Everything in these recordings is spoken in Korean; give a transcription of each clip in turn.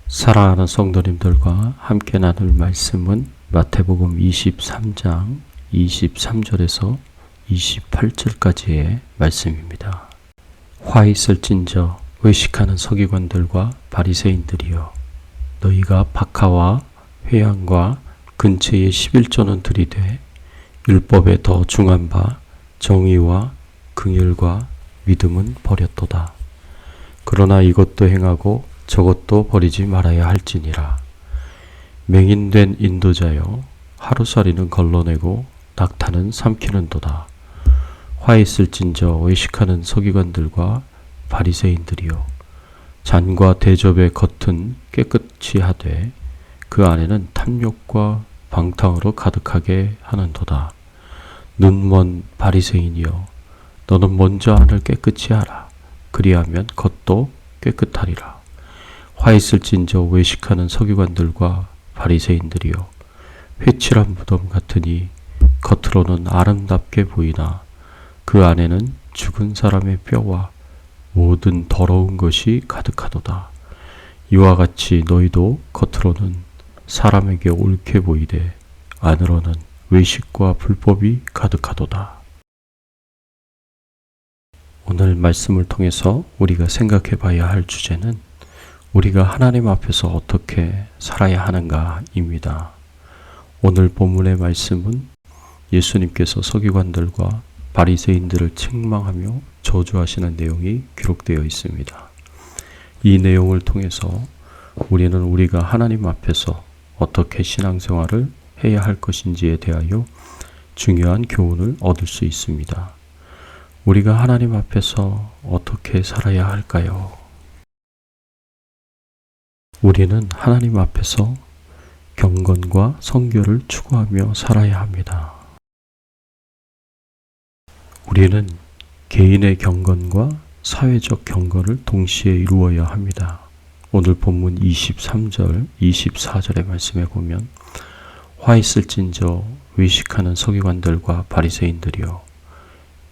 사랑하는 성도님들과 함께 나눌 말씀은 마태복음 23장 23절에서 28절까지의 말씀입니다. 화 있을진저 외식하는 서기관들과 바리새인들이여, 너희가 박하와 회향과 근처의 11조는 들이되 율법에 더 중한 바 정의와 긍휼과 믿음은 버렸도다. 그러나 이것도 행하고 저것도 버리지 말아야 할지니라. 맹인된 인도자여, 하루살이는 걸러내고 낙타는 삼키는도다. 화 있을진저 외식하는 서기관들과 바리새인들이여, 잔과 대접의 겉은 깨끗이 하되 그 안에는 탐욕과 방탕으로 가득하게 하는도다. 눈먼 바리새인이여, 너는 먼저 안을 깨끗이 하라. 그리하면 겉도 깨끗하리라. 화 있을진저 외식하는 서기관들과 바리새인들이여, 회칠한 무덤 같으니 겉으로는 아름답게 보이나 그 안에는 죽은 사람의 뼈와 모든 더러운 것이 가득하도다. 이와 같이 너희도 겉으로는 사람에게 옳게 보이되 안으로는 외식과 불법이 가득하도다. 오늘 말씀을 통해서 우리가 생각해 봐야 할 주제는 우리가 하나님 앞에서 어떻게 살아야 하는가입니다. 오늘 본문의 말씀은 예수님께서 서기관들과 바리새인들을 책망하며 저주하시는 내용이 기록되어 있습니다. 이 내용을 통해서 우리는 우리가 하나님 앞에서 어떻게 신앙생활을 해야 할 것인지에 대하여 중요한 교훈을 얻을 수 있습니다. 우리가 하나님 앞에서 어떻게 살아야 할까요? 우리는 하나님 앞에서 경건과 성결을 추구하며 살아야 합니다. 우리는 개인의 경건과 사회적 경건을 동시에 이루어야 합니다. 오늘 본문 23절, 24절의 말씀에 보면 화 있을진저 외식하는 서기관들과 바리새인들이여,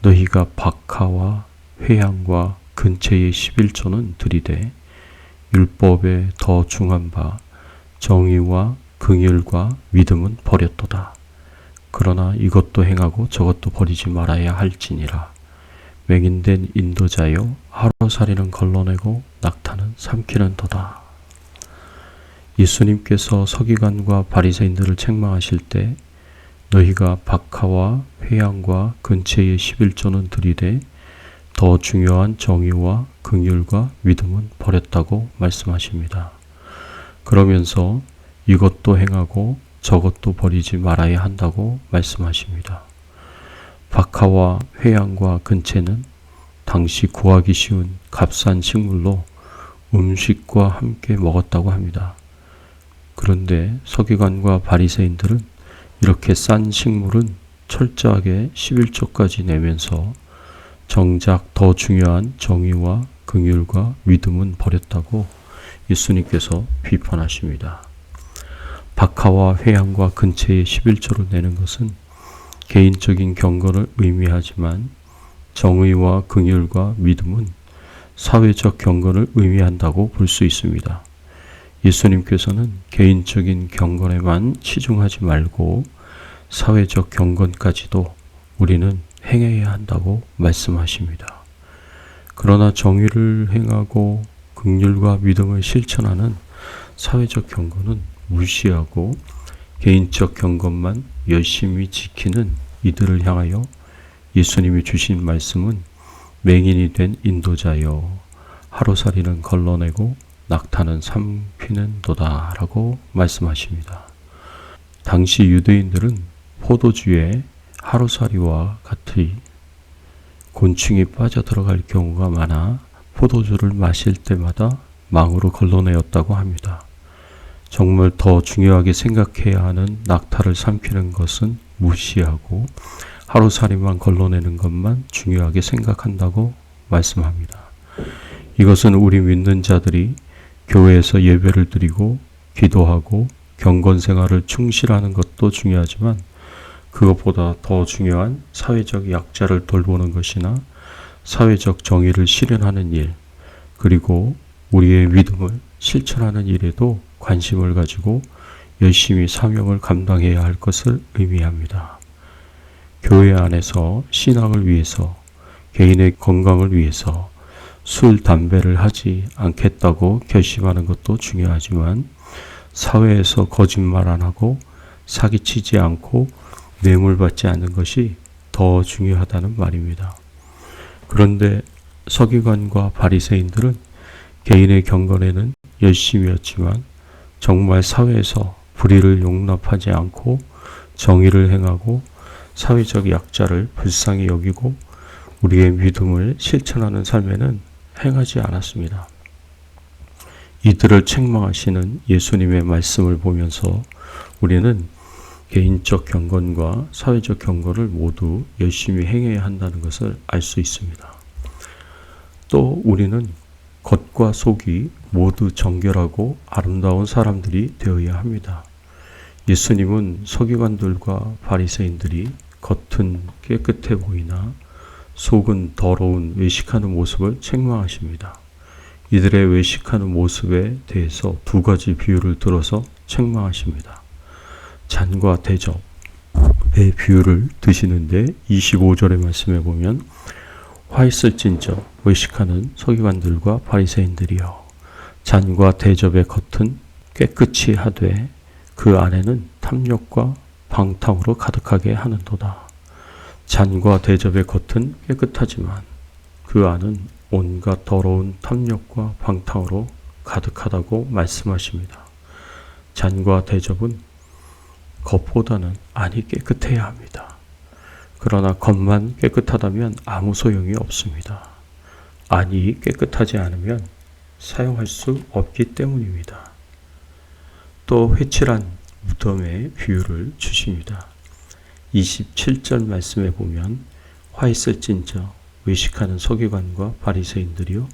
너희가 박하와 회향과 근처의 11조는 들이되 율법에 더 중한 바 정의와 긍휼과 믿음은 버렸도다. 그러나 이것도 행하고 저것도 버리지 말아야 할지니라. 맹인된 인도자여, 하루살이는 걸러내고 낙타는 삼키는도다. 예수님께서 서기관과 바리새인들을 책망하실 때 너희가 박하와 회향과 근처의 11조는 들이되 더 중요한 정의와 긍휼과 믿음은 버렸다고 말씀하십니다. 그러면서 이것도 행하고 저것도 버리지 말아야 한다고 말씀하십니다. 박하와 회향과 근채는 당시 구하기 쉬운 값싼 식물로 음식과 함께 먹었다고 합니다. 그런데 서기관과 바리새인들은 이렇게 싼 식물은 철저하게 11조까지 내면서 정작 더 중요한 정의와 긍휼과 믿음은 버렸다고 예수님께서 비판하십니다. 박하와 회향과 근처의 11조를 내는 것은 개인적인 경건을 의미하지만 정의와 긍휼과 믿음은 사회적 경건을 의미한다고 볼 수 있습니다. 예수님께서는 개인적인 경건에만 치중하지 말고 사회적 경건까지도 우리는 행해야 한다고 말씀하십니다. 그러나 정의를 행하고 긍휼과 믿음을 실천하는 사회적 경건은 무시하고 개인적 경건만 열심히 지키는 이들을 향하여 예수님이 주신 말씀은 맹인이 된 인도자여, 하루살이는 걸러내고 낙타는 삼키는도다 라고 말씀하십니다. 당시 유대인들은 포도주에 하루살이와 같이 곤충이 빠져들어갈 경우가 많아 포도주를 마실 때마다 망으로 걸러내었다고 합니다. 정말 더 중요하게 생각해야 하는 낙타를 삼키는 것은 무시하고 하루살이만 걸러내는 것만 중요하게 생각한다고 말씀합니다. 이것은 우리 믿는 자들이 교회에서 예배를 드리고 기도하고 경건 생활을 충실하는 것도 중요하지만 그것보다 더 중요한 사회적 약자를 돌보는 것이나 사회적 정의를 실현하는 일, 그리고 우리의 믿음을 실천하는 일에도 관심을 가지고 열심히 사명을 감당해야 할 것을 의미합니다. 교회 안에서 신앙을 위해서, 개인의 건강을 위해서 술, 담배를 하지 않겠다고 결심하는 것도 중요하지만 사회에서 거짓말 안 하고 사기치지 않고 뇌물 받지 않는 것이 더 중요하다는 말입니다. 그런데 서기관과 바리새인들은 개인의 경건에는 열심이었지만 정말 사회에서 불의를 용납하지 않고 정의를 행하고 사회적 약자를 불쌍히 여기고 우리의 믿음을 실천하는 삶에는 행하지 않았습니다. 이들을 책망하시는 예수님의 말씀을 보면서 우리는 개인적 경건과 사회적 경건을 모두 열심히 행해야 한다는 것을 알 수 있습니다. 또 우리는 겉과 속이 모두 정결하고 아름다운 사람들이 되어야 합니다. 예수님은 서기관들과 바리새인들이 겉은 깨끗해 보이나 속은 더러운 외식하는 모습을 책망하십니다. 이들의 외식하는 모습에 대해서 두 가지 비유를 들어서 책망하십니다. 잔과 대접의 비유를 드시는데 25절의 말씀에 보면 화 있을진저 외식하는 서기관들과 바리새인들이여 잔과 대접의 겉은 깨끗이 하되 그 안에는 탐욕과 방탕으로 가득하게 하는도다. 잔과 대접의 겉은 깨끗하지만 그 안은 온갖 더러운 탐욕과 방탕으로 가득하다고 말씀하십니다. 잔과 대접은 겉보다는 안이 깨끗해야 합니다. 그러나 겉만 깨끗하다면 아무 소용이 없습니다. 안이 깨끗하지 않으면 사용할 수 없기 때문입니다. 또 회칠한 무덤의 비유를 주십니다. 27절 말씀에 보면 화 있을진저 외식하는 서기관과 바리새인들이요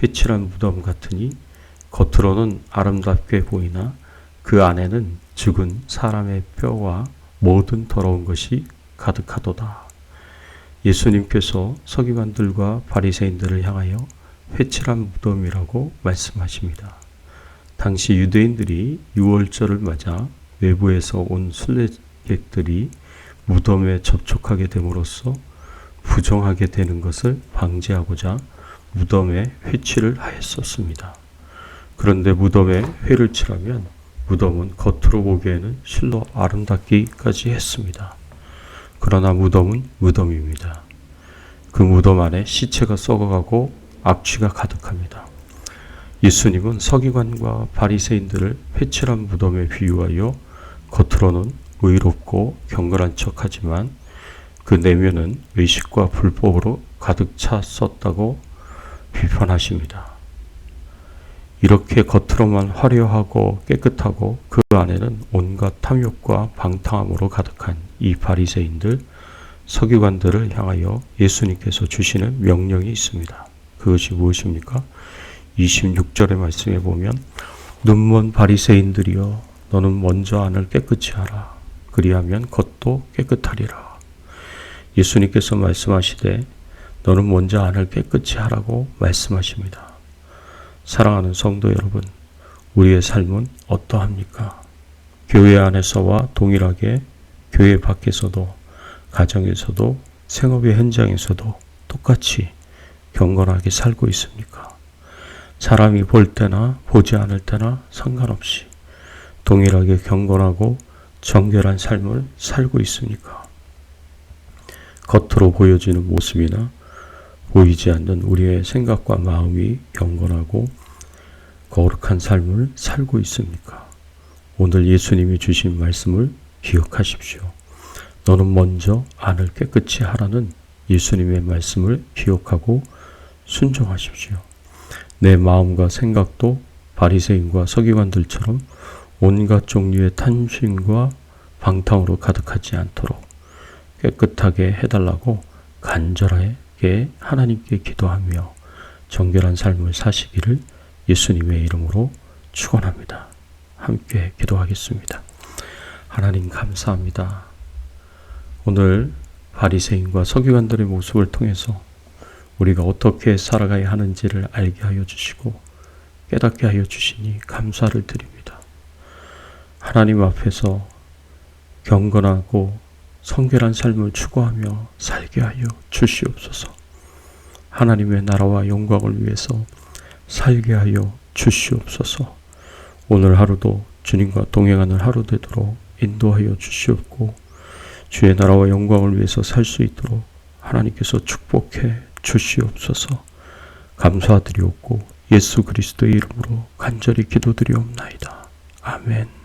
회칠한 무덤 같으니 겉으로는 아름답게 보이나 그 안에는 죽은 사람의 뼈와 모든 더러운 것이 가득하도다. 예수님께서 서기관들과 바리새인들을 향하여 회칠한 무덤이라고 말씀하십니다. 당시 유대인들이 유월절을 맞아 외부에서 온 순례객들이 무덤에 접촉하게 됨으로써 부정하게 되는 것을 방지하고자 무덤에 회칠을 하였었습니다. 그런데 무덤에 회를 칠하면 무덤은 겉으로 보기에는 실로 아름답기까지 했습니다. 그러나 무덤은 무덤입니다. 그 무덤 안에 시체가 썩어가고 악취가 가득합니다. 예수님은 서기관과 바리새인들을 회칠한 무덤에 비유하여 겉으로는 의롭고 경건한 척하지만 그 내면은 외식과 불법으로 가득 찼었다고 비판하십니다. 이렇게 겉으로만 화려하고 깨끗하고 그 안에는 온갖 탐욕과 방탕함으로 가득한 이 바리새인들, 서기관들을 향하여 예수님께서 주시는 명령이 있습니다. 그것이 무엇입니까? 26절의 말씀에 보면 눈먼 바리새인들이여 너는 먼저 안을 깨끗이 하라. 그리하면 겉도 깨끗하리라. 예수님께서 말씀하시되 너는 먼저 안을 깨끗이 하라고 말씀하십니다. 사랑하는 성도 여러분, 우리의 삶은 어떠합니까? 교회 안에서와 동일하게 교회 밖에서도 가정에서도 생업의 현장에서도 똑같이 경건하게 살고 있습니까? 사람이 볼 때나 보지 않을 때나 상관없이 동일하게 경건하고 정결한 삶을 살고 있습니까? 겉으로 보여지는 모습이나 보이지 않는 우리의 생각과 마음이 경건하고 거룩한 삶을 살고 있습니까? 오늘 예수님이 주신 말씀을 기억하십시오. 너는 먼저 안을 깨끗이 하라는 예수님의 말씀을 기억하고 순종하십시오. 내 마음과 생각도 바리새인과 서기관들처럼 온갖 종류의 탐심과 방탕으로 가득하지 않도록 깨끗하게 해달라고 간절하게 하나님께 기도하며 정결한 삶을 사시기를 예수님의 이름으로 축원합니다. 함께 기도하겠습니다. 하나님 감사합니다. 오늘 바리새인과 서기관들의 모습을 통해서 우리가 어떻게 살아가야 하는지를 알게 하여 주시고 깨닫게 하여 주시니 감사를 드립니다. 하나님 앞에서 경건하고 성결한 삶을 추구하며 살게 하여 주시옵소서. 하나님의 나라와 영광을 위해서 살게 하여 주시옵소서. 오늘 하루도 주님과 동행하는 하루 되도록 인도하여 주시옵고 주의 나라와 영광을 위해서 살 수 있도록 하나님께서 축복해 주시옵소서. 감사드리옵고 예수 그리스도의 이름으로 간절히 기도드리옵나이다. 아멘.